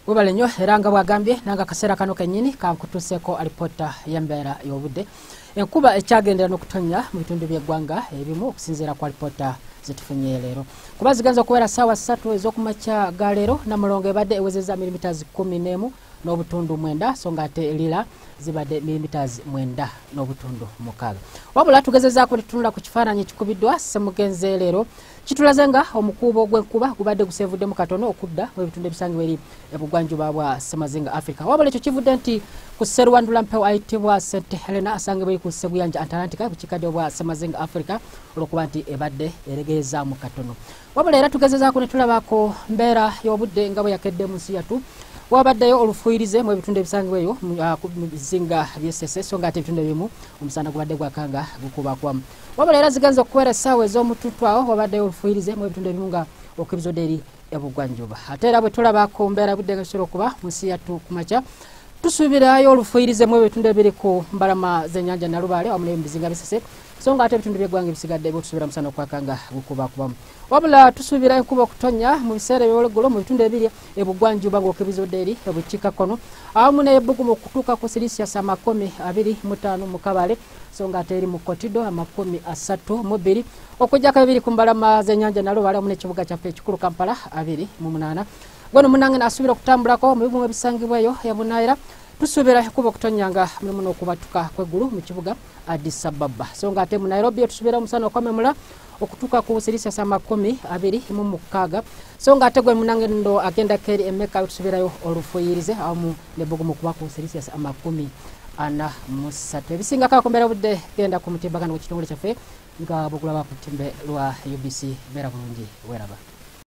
Webale nnyo era nga bwagambye nanga kaseera kano kennyini kankutuuseeko alipota y'embeera y'obudde. Enkuba ekyagendera n'okutonnya mu bitundu by'eggwanga ebimu okusinziira ku alipota zetufunye leero. Kuba zigenza okubeera ssaawa 3 ez'okumakya ga leero, Namulongo ebadde ewezezza milimitaazi 11 n'obutundu 9 so nga ate Lira zibadde milimitaazi 9 n'obutundu 6. Wabula tugezezaako tutunula ku kifaananyi kikubiddwa Ssemugenze leero kitulaze nga omukuubo gw'enkuba gubadde guseevuddemu katono okudda mu bitundu ebisangibwa eri ebugwanjuba bwa Ssemazinga Africa. Wabula ekyo kivudde nti ku sserwandula mpewo ayitibwa St Helena asangibwa eri ku Ssebuyanja Atlantika ku kikadde bwa Ssemazinga Africa olw'okuba nti ebadde eregeezaamu katono. Wabula era tugezezaako ne tulabaako mbeera y'obudde nga bwe yakedde mu nsi yattu. Wabaddeyo olufuuyirize mu bitundu ebisangibwa eyo mu bizinga by'Essese so nga ate ebitundu ebimu omusana gubadde gwakanga gukubakwamu. Wabula era zigenza okuwera essaawa ez'omututu awo wabaddeyo olufuuyirize mu bitundu ebimu nga okubizodde eri ebugwanjuba. Ate era bwe tulabaako mbeera budde nga kisobola okuba mu nsi yattu kumakya tusuubirayo olufuuyirize mu ebitundu ebiri ku mbalama z'ennyanja Nalubaale wamu n'ebizinga by'Essese so nga ate ebitundu by'eggwanga ebisigadde bwetusuubira musana okwakanga gukubakubamu. Wabula tusuubira enkuba okutonnya mu biseera eby'olweggulo mu bitundu ebiri ebugwanjuba ng'okebizodde eri ebukiikakkono awamu n'ebbugumu okutuuka ku Celsius 25 mu Kabale so nga ate eri mu Kotido 32 okuggyako ebiri ku mbalama z'ennyanja Nalubaale wamu n'ekibuga kyaffe ekikulu Kampala 28. Gweno munange n'asuubira okutambulako mu bibumu ebisangibwa eyo ya Bunaayira tusuubira enkuba okutonnya nga mulimu n'okubatuka kw'eggulu mu kibuga Addis Ababa so nga ate mu Nairobi tusuubira omusana okwamemula okutuuka ku Celsius 26 so nga ate gwe munange ndo agenda keri Emeka tusuubirayo olufuuyirize awamu n'ebbugumu kuba ku Celsius 43. Ebisingako ku mbeera budde genda ku mutimbagano w'ekitongole kyaffe nga bugulaba ku ttimbe lwa UBC beera bulungi weraba.